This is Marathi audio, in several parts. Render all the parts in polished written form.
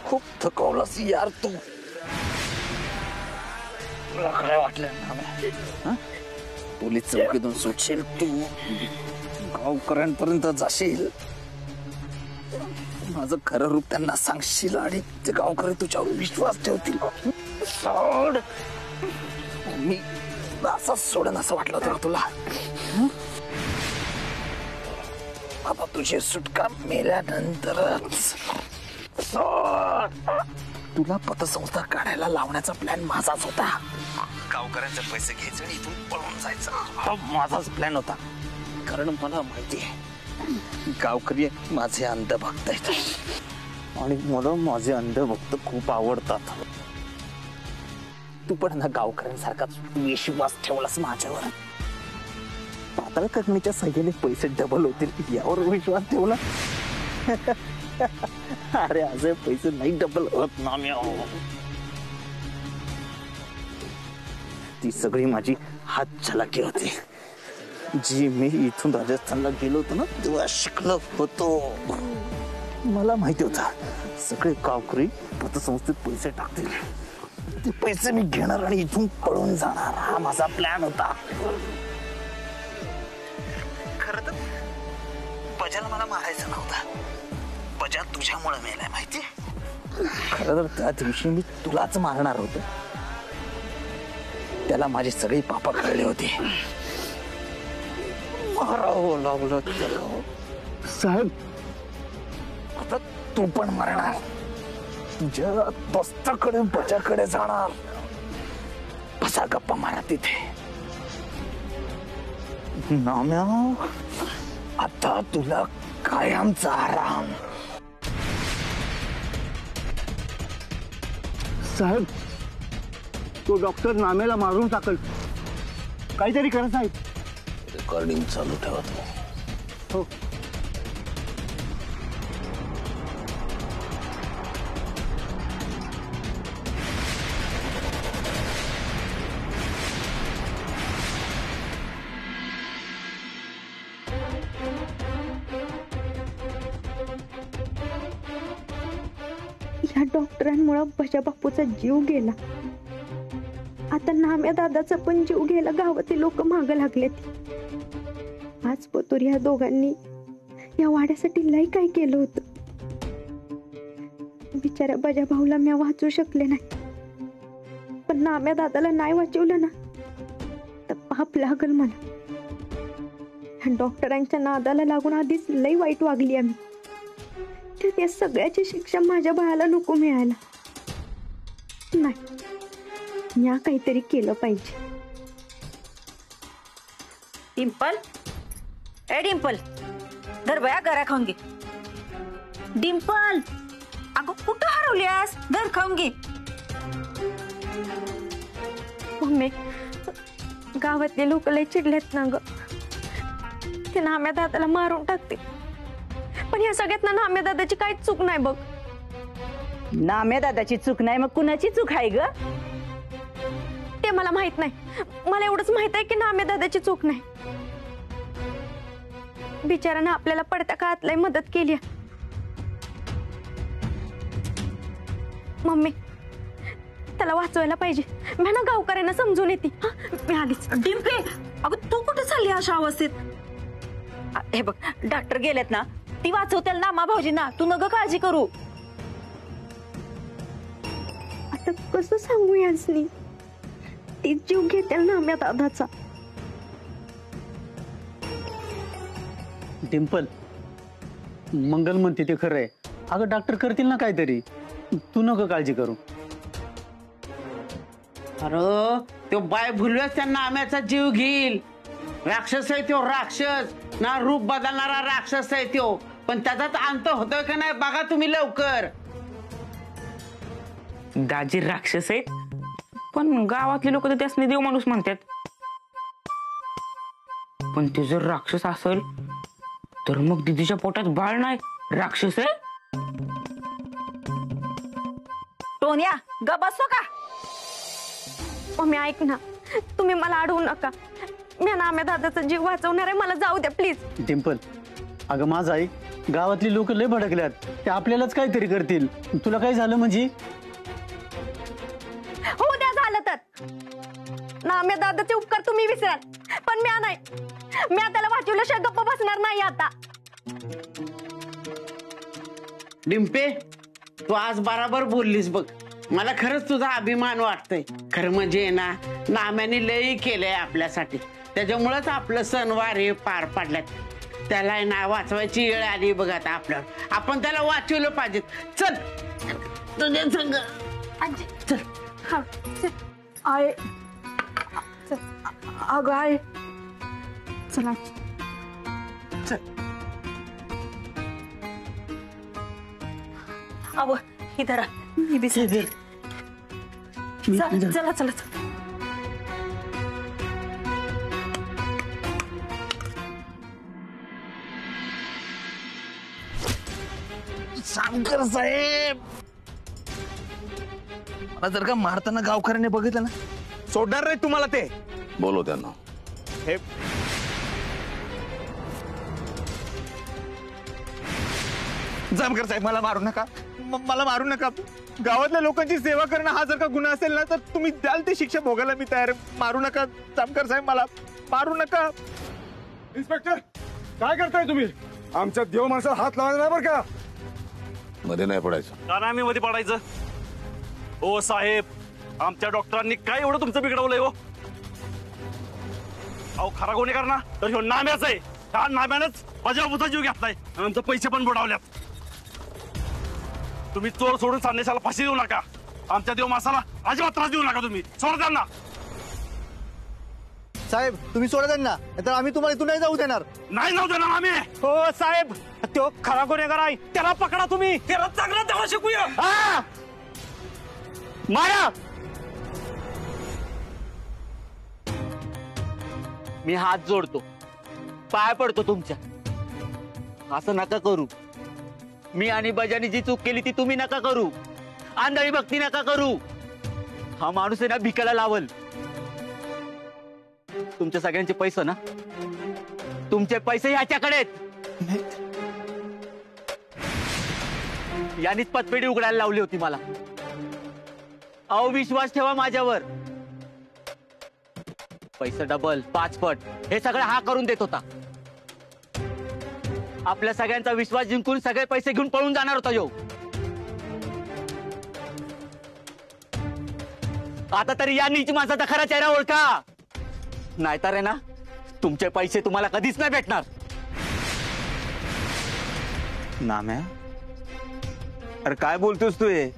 खूप थकवलंस यार तू. तुला काय वाटलं ना, पोलीस चौकीतून सुटशील तू, गावकऱ्यांपर्यंत जाशील, माझं खरं रूप त्यांना सांगशील आणि ते गावकरी तुझ्यावर विश्वास ठेवतील. सोड, मी असंच सोडन असं वाटलं होतं तुला. आता तुझी सुटका मेल्यानंतरच. सोड, तुला पतसंस्था काढायला लावण्याचा प्लॅन माझाच होता. गावकऱ्यांचे पैसे घ्यायचे आणि इथून पळून जायचं, हा माझाच प्लॅन होता. कारण मला माहिती आहे गावकरी माझे अंधभक्त आहेत आणि मला माझे अंधभक्त खूप आवडतात. तू पण ना गावकऱ्यांसारखाच विश्वास ठेवलास माझ्यावर. पाताळ कगणीच्या सहाय्याने पैसे डबल होतील यावर विश्वास ठेवला. अरे असे पैसे नाही डबल होत ना. मी ती सगळी माझी हात झलकी होती जी मी इथून राजस्थानला गेलो होतो ना तेव्हा शिकलो होतो. मला माहिती होता सगळे गावकरी पतसंस्थेत पैसे टाकतील, ते पैसे मी घेणार आणि इथून पळून जाणार, हा माझा प्लॅन होता. खरं तर बजाला मला मारायचं नव्हतं, बजा तुझ्यामुळे मेलाय माहिती. खरं तर त्या दिवशी मी तुलाच मारणार होतो, त्याला माझी सगळी पापं कळली होती. मारावं लागलं त्याला. साहेब आता तू पण मरणार, तुझ्या दोस्ताकडे बजाकडे जाणार. बसा गप्पा मारा तिथे. नाम्या आता तुला कायमचा आराम. साहेब तो डॉक्टर नाम्याला मारून टाकल, काहीतरी करा साहेब. रेकॉर्डिंग चालू ठेवा. हो. या डॉक्टरांमुळे बजा बापूचा जीव गेला. आता नाम्या दादाचा पण जीव गेला. गावातील लोक माग लागलेत. आज पतूर या दोघांनी या वाड्यासाठी लय काय केलं होतं. बिचाऱ्या बजा भाऊला मी वाचू शकले नाही, पण नाम्या दादाला नाही वाचवलं ना तर पाप लागल मला. डॉक्टरांच्या नादाला लागून आधीच लय वाईट वागली आम्ही. त्या सगळ्याची शिक्षा माझ्या बाळाला नको मिळायला. नाही, या काहीतरी केलं पाहिजे. डिंपल, ए डिंपल, धर बया गरा खाऊन घे. डिंपल अगं कुठं हरवलीस? धर खाऊन घे. मम्मी गावातले लोक लय चिडलेत ना ग. ते नाम्या दादाला मारून टाकते, पण या सगळ्यात ना नाम्या दादाची काहीच चूक नाही बघ. नाम्या दादाची चूक नाही मग कुणाची चूक आहे ग? ते मला माहित नाही. मला एवढंच माहित आहे की नाम्या दादाची चूक नाही. बिचारानं आपल्याला पडत्या काळात लय मदत केली. मम्मी त्याला वाचवायला पाहिजे. मी ना गावकऱ्यांना समजून येते. मी आलीच. डिंपे अगं तू कुठे चालली अशा अवस्थेत? हे बघ डॉक्टर गेलेत ना, ती वाचवतील ना मा भाऊजींना. तू नग काळजी करू. आता कसं सांगू यांसनी? ती जीव घेतील नाम्या दादाचा. डिंपल मंगल म्हणते ते खरं आहे. अगं डॉक्टर करतील ना काहीतरी, तू नको काळजी करू. अरे तो बाय भुलव्यास त्या नाम्याचा जीव घेईल. राक्षस आहे तो, राक्षस ना, रूप बदलणारा राक्षस आहे तो. पण त्याचाच अंत होतोय का नाही बघा तुम्ही लवकर. दाजी राक्षस आहेत, पण गावातले लोक तर त्यासने देव माणूस म्हणतात. पण ते जर राक्षस असेल तर मग दिदीच्या पोटात बाळ नाही, राक्षस आहे. टोन्या ग बसो का? मम्मी ऐक ना, तुम्ही मला अडवू नका. मी नाम्या दादाचा जीव वाचवणार आहे. मला जाऊ द्या प्लीज. डिंपल अगं माझं आई, गावातली लोक लय भडकल्यात, ते आपल्यालाच काहीतरी करतील. तुला काही झालं म्हणजे? हो द्या झालं तर. नाम्या दादाचे उपकार तुम्ही विसराल, पण म्या नाही. म्या त्याला वाचवल्याशिवाय गप्प बसणार नाही आता. डिंपे, तू आज बराबर बोललीस बघ. मला खरंच तुझा अभिमान वाटतंय. खरं म्हणजे ना, नाम्याने लई केलंय आपल्यासाठी. त्याच्यामुळेच आपलं सणवार हे पार पडल्यात. त्याला ना वाचवायची वेळ आली बघ आता आपल्यावर. आपण त्याला वाचवलं पाहिजे. चल तुझ्या संग. चल. हा, चल. आय चल. अगं आय चला. अव ही धरा, मी बिसरते. चला चला चला. सावकार साहेब, मला जर का मारताना गावकऱ्याने बघितलं ना, सोडणार नाही तुम्हाला ते. बोलो त्यांना. हे जामकर साहेब, मला मारू नका, मला मारू नका. गावातल्या लोकांची सेवा करणं हा जर का गुन्हा असेल ना, तर तुम्ही द्याल ती शिक्षा भोगायला मी तयार. मारू नका जामकर साहेब, मला मारू नका. इन्स्पेक्टर, काय करताय तुम्ही? आमच्या देव माणसाला हात लावायला नाही बरं का. मध्ये नाही पडायचं. का नाही आम्ही मध्ये पडायचं? हो साहेब, आमच्या डॉक्टरांनी काय एवढं तुमचं बिघडवलंय हो? अहो खरा गुन्हेगार ना तर ह्यो नाम्याच आहे. त्या नाम्यानंच बजावबुजा जीव घेतलाय, आमचे पैसे पण बुडवल्यात. तुम्ही चोर सोडून संदेशाला फाशी देऊ नका. आमच्या देव माणसाला अजिबात त्रास देऊ नका. तुम्ही सोडा त्यांना. साहेब तुम्ही सोडा त्यांना, तर आम्ही तुम्हाला इथून नाही जाऊ देणार. नाही जाऊ देणार आम्ही. हो साहेब, तो खरा गुन्हेगार आहे, त्याला पकडा तुम्ही. त्याला चांगला तेव्हा शिकूया. मारा. मी हात जोडतो, पाय पडतो तुमच्या. असं नका करू. मी आणि बजानी जी चूक केली ती तुम्ही नका करू. आंधळी भक्ती नका करू. हा माणूस आहे ना भिकाला लावल. तुमच्या सगळ्यांचे पैसे ना, तुमचे पैसे ह्याच्याकडे आहेत. यानीच पतपेढी उघडायला लावली होती मला. अहो विश्वास ठेवा माझ्यावर. पैसे डबल 5 पट हे सगळं हा करून देत होता. आपल्या सगळ्यांचा विश्वास जिंकून सगळे पैसे घेऊन पळून जाणार होता यो. आता तरी या नीच माणसाचा खरा चेहरा ओळखा, नाहीतर आहे ना तुमचे पैसे तुम्हाला कधीच नाही भेटणार. नाम्या, अरे काय बोलतोस तू? हे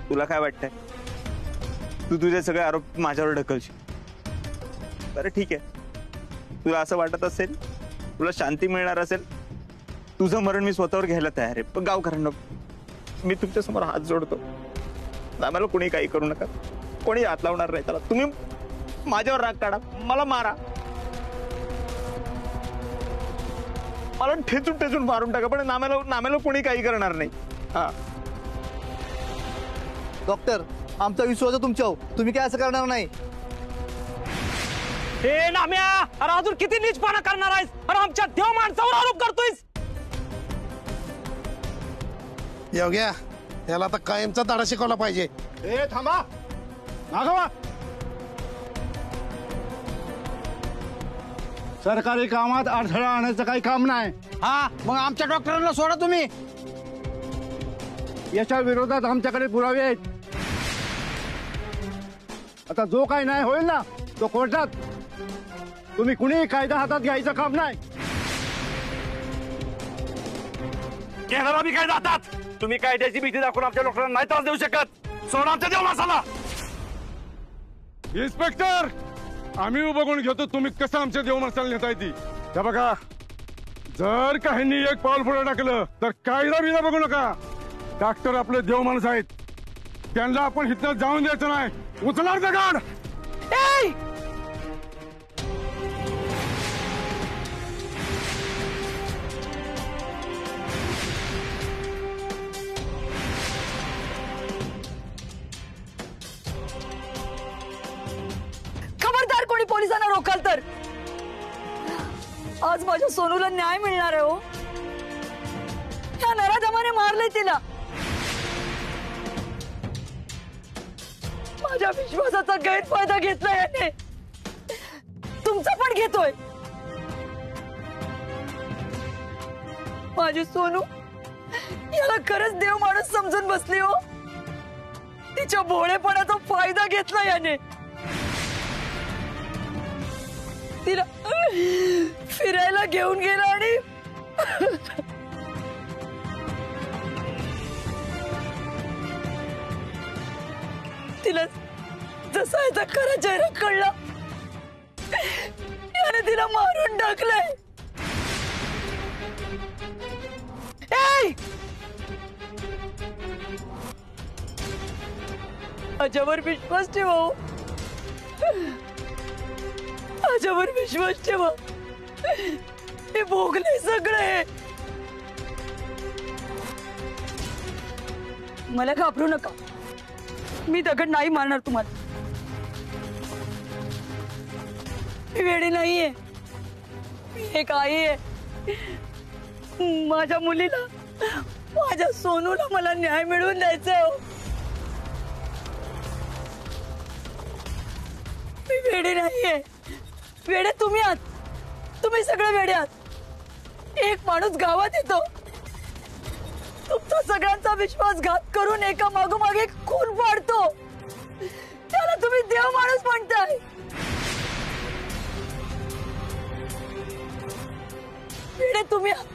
तुला काय वाटतंय? तू तुझे सगळे आरोप माझ्यावर ढकलशील? बरं ठीक आहे, तुला असं वाटत असेल, तुला शांती मिळणार असेल, तुझं मरण मी स्वतःवर घ्यायला तयार आहे. पण गावकऱ्यांना मी तुमच्या समोर हात जोडतो. आम्हाला कोणी काही करू नका, कोणी हात लावणार नाही त्याला. तुम्ही माझ्यावर राग काढा, मला मारा, मला ठेचून ठेचून मारून टाका, पण नाम्याला कोणी काही करणार नाही. हा डॉक्टर, आमचा विश्वास आहे तुमच्यावर, तुम्ही काय असं करणार नाही. हे नाम्या, अरे अजून किती नीचपणा करणार आहेस? अरे आमच्या देव माणसावर आरोप करतोयस. योग्या, याला आता कायमचा धडा शिकवला पाहिजे. ए थांबा, नागवा. सरकारी कामात अडथळा आणायचं काही काम नाही. हा, मग आमच्या डॉक्टरांना सोडा तुम्ही. याच्या विरोधात आमच्याकडे पुरावे आहेत. आता जो काही नाही होईल ना तो कोर्टात. तुम्ही कुणीही कायदा हातात घ्यायचं काम नाही. घेणार आम्ही काय जातात? तुम्ही कायद्याची भीती दाखवून आमच्या डॉक्टरांना नाही त्रास देऊ शकत. सोडा आमच्या देव माणसाला. इन्स्पेक्टर, आम्ही बघून घेतो तुम्ही कसं आमच्या देव माणसाला नेताय ती. त्या बघा, जर काहींनी एक पाऊल पुढे टाकलं तर कायदा बिना बघू नका. डॉक्टर आपले देव माणूस आहेत, त्यांना आपण इथं जाऊन द्यायचं नाही. उचलार दगड. खबरदार कोणी पोलिसांना रोखाल तर आज माझ्या सोनूला न्याय मिळणार आहे. हो नाही तिला. माझ्या विश्वासाचा गैरफायदा घेतलाय याने. तुमचा पण घेतोय. माझी सोनू याला खरंच देव माणूस समजून बसली हो. तिच्या भोळेपणाचा फायदा घेतला याने. तिला फिरायला घेऊन गेला आणि तिला जसा याचा खरा चेहरा कळला याने तिला मारून टाकलंय. माझ्यावर विश्वास ठेवा. माझ्यावर विश्वास ठेवा. हे भोगले सगळे. मला घाबरू नका. मी दगड नाही मारणार तुम्हाला. मी वेडी नाहीये. मी एक आई आहे. माझ्या मुलीला माझ्या सोनूला मला न्याय मिळवून द्यायचा. मी वेडी नाहीये. वेडे तुम्ही आहात. तुम्ही सगळे वेडे आहात. एक माणूस गावात येतो, तुमचा सगळ्यांचा विश्वासघात करून एका मागोमाग एक खून पाडतो. त्याला तुम्ही देव माणूस म्हणताय. वेडे तुम्ही आहात.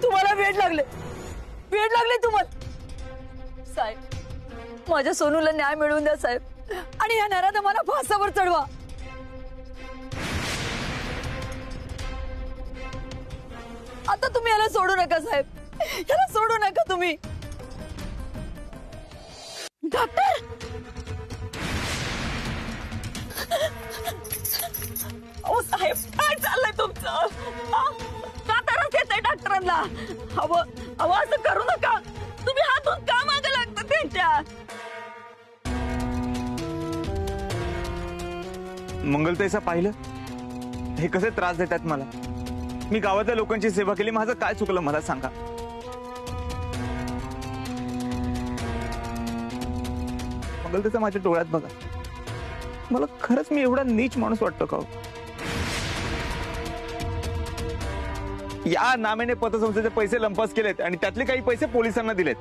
तुम्हाला वेड लागले. वेड लागले तुम्हाला. साहेब माझ्या सोनूला न्याय मिळवून द्या साहेब. आणि या नराला मला फासावर चढवा. आता तुम्ही याला सोडू नका साहेब. याला सोडू नका तुम्ही. डॉक्टर ओ साहेब काय चाललंय तुमचं? का तरच येतंय डॉक्टरांना? हवं असं करू नका. तुम्ही हातून का मागे लागता त्यांच्या? मंगलताईचा पाहिलं हे कसे त्रास देतात मला. मी गावातल्या लोकांची सेवा केली. माझं काय चुकलं मला सांगा. मंगलताईचा माझ्या डोळ्यात बघा. मला खरंच मी एवढा नीच माणूस वाटतो का? या नाम्याने पतसंस्थेचे पैसे लंपास केलेत आणि त्यातले काही पैसे पोलिसांना दिलेत.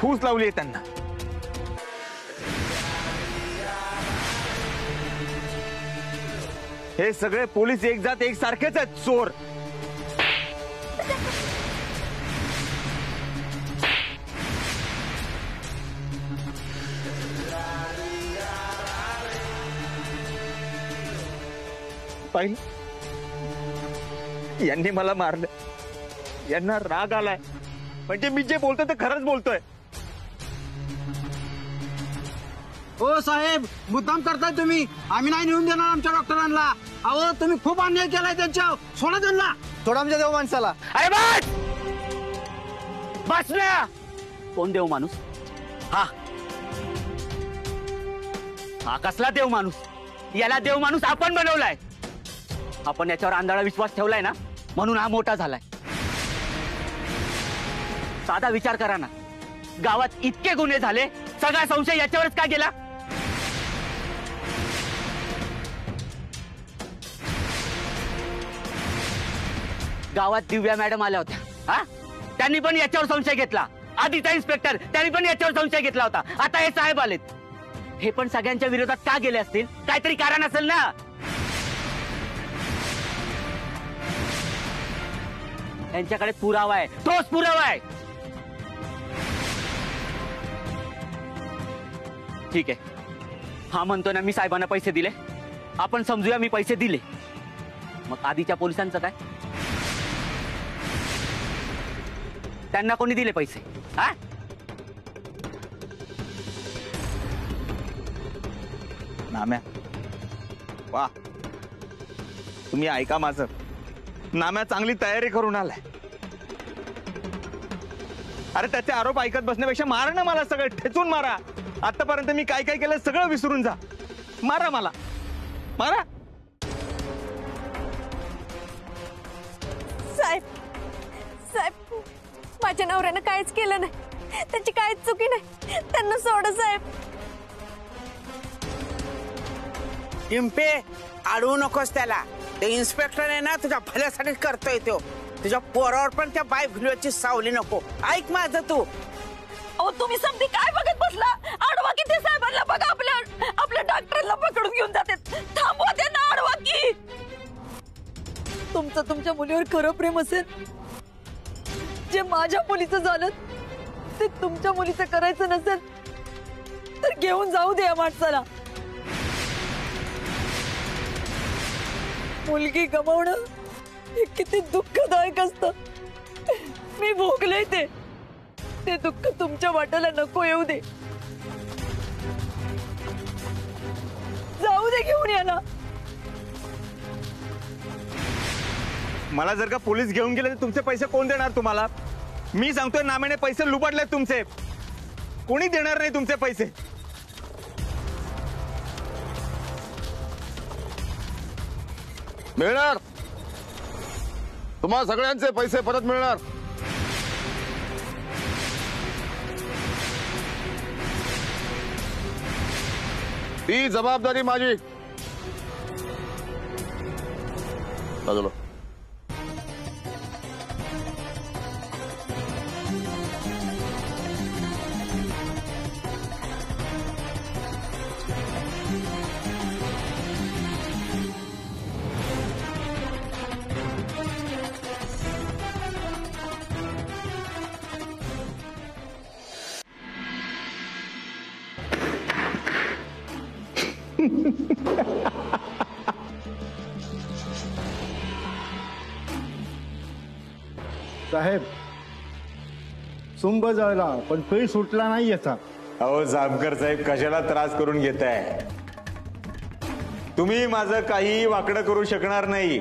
फूस लावली आहे त्यांना. हे सगळे पोलीस एक जात एक सारखेच आहेत. चोर. पाहिलं यांनी मला मारलं. यांना राग आलाय. म्हणजे मी जे बोलतोय ते खरंच बोलतोय. हो साहेब मुद्दाम करताय तुम्ही. आम्ही नाही नेऊन देणार आमच्या डॉक्टरांना. अहो तुम्ही खूप अन्याय केलाय त्यांच्या. सोडा त्यांना. सोडा आमच्या देव माणसाला. अरे बस बस ना. कोण देव माणूस? हा कसला देव माणूस? याला देव माणूस आपण बनवलाय. आपण याच्यावर आंधळा विश्वास ठेवलाय ना, म्हणून हा मोठा झालाय. साधा विचार करा ना. गावात इतके गुन्हे झाले, सगळा संशय याच्यावरच का गेला? गावात दिव्या मॅडम आल्या होत्या. त्यांनी पण याच्यावर संशय घेतला. आधीचा इन्स्पेक्टर त्यांनी पण याच्यावर संशय घेतला होता. आता हे साहेब आलेत. हे पण सगळ्यांच्या विरोधात का गेले असतील? काहीतरी कारण असेल ना. यांच्याकडे पुरावा आहे, ठोस पुरावा आहे. ठीक आहे. हा म्हणतोय ना मी साहेबांना पैसे दिले. आपण समजूया मी पैसे दिले. मग आधीच्या पोलिसांचं काय? त्यांना कोणी दिले पैसे? नाम्या वा, तुम्ही ऐका माझं. नाम्या चांगली तयारी करून आलाय. अरे त्याचे आरोप ऐकत बसण्यापेक्षा मारा ना मला. सगळं ठेचून मारा. आतापर्यंत मी काय काय केलं सगळं विसरून जा. मारा मला. मारा. साहेब साहेब माझ्या नवऱ्यानं काहीच केलं नाही, त्यांची काहीच चुकी नाही, त्यांना सोडा साहेब. टिंपे अडवू नकोस त्याला. ते इन्स्पेक्टर आहे ना तुझ्या भल्यासाठी करतोय तो. तुझ्या पोरावर पण त्या बाय भिलवाची सावली नको. ऐक माझं तू. अहो तुम्ही समधी काय बघत बसला? आडवा की ते साहेबांना बघा, आपल्या डॉक्टरला पकडून घेऊन जाते. थांबवा त्यांना, आडवा की. तुमचं तुमच्या मुलीवर खरं प्रेम असेल, जे माझ्या मुलीचं झालं ते तुमच्या मुलीचं करायचं नसेल तर घेऊन जाऊ दे या माणसाला. मुलगी गमावणं हे किती दुःखदायक असतं. मी भोगले ते दुःख तुमच्या वाट्याला नको येऊ दे. जाऊ दे घेऊन याला. मला जर का पोलीस घेऊन गेले तर तुमचे पैसे कोण देणार तुम्हाला? मी सांगतोय नाम्याने पैसे लुबाडले तुमचे. कोणी देणार नाही तुमचे पैसे. मिळणार, तुम्हा सगळ्यांचे पैसे परत मिळणार. ती जबाबदारी माझी. बाजूला. साहेब सुंब जळला पण काही सुटला नाही याचा. अहो जामकर साहेब कशाला त्रास करून घेताय? तुम्ही माझं काही वाकडं करू शकणार नाही.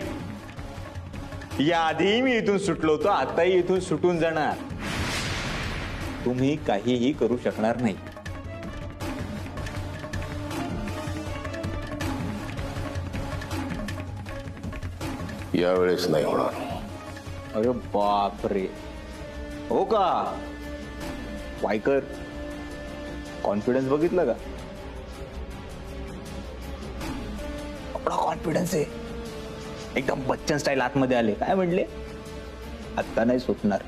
याआधी मी इथून सुटलो होतो, आताही इथून सुटून जाणार. तुम्ही काहीही करू शकणार नाही. यावेळेस नाही होणार. अरे बापरे, हो का? वायकर कॉन्फिडन्स बघितलं का? आपला कॉन्फिडन्स आहे. एकदम बच्चन स्टाईल आतमध्ये आले. काय म्हणले? आता नाही सुटणार.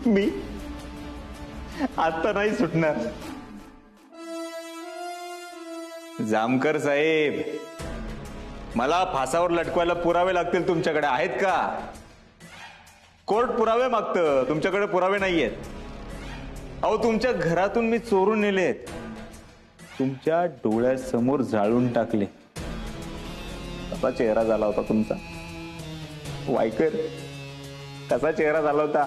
मी आता नाही सुटणार. जामकर साहेब, मला फासावर लटकवायला पुरावे लागतील. तुमच्याकडे आहेत का? कोर्ट पुरावे मागतं, तुमच्याकडे पुरावे नाहीयेत. अहो तुमच्या घरातून मी चोरून नेलेत, तुमच्या डोळ्यासमोर जाळून टाकले. कसा चेहरा झाला होता तुमचा वायकर? कसा चेहरा झाला होता?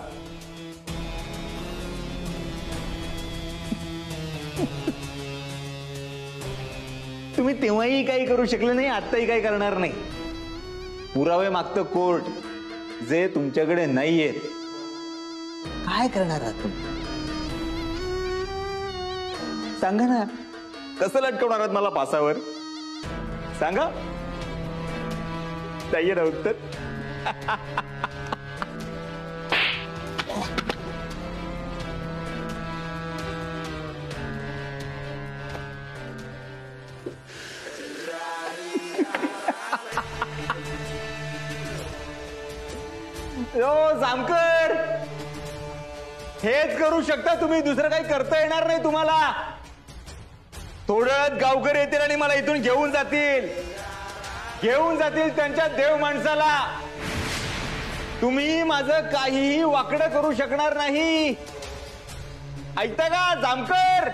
तुम्ही तेव्हाही काही करू शकले नाही, आताही काही करणार नाही. पुरावे मागतं कोर्ट, जे तुमच्याकडे नाहीयेत. काय करणार आहात तुम्ही? सांगा ना, कसं लटकवणार आहात मला फासावर? सांगा. चाहिए ना उत्तर? जामकर, हेच करू शकता तुम्ही, दुसरं काही करता येणार नाही तुम्हाला. थोड्यात गावकरी येतील आणि मला इथून घेऊन जातील त्यांच्या देव माणसाला. तुम्ही माझं काहीही वाकडं करू शकणार नाही. ऐकता का जामकर?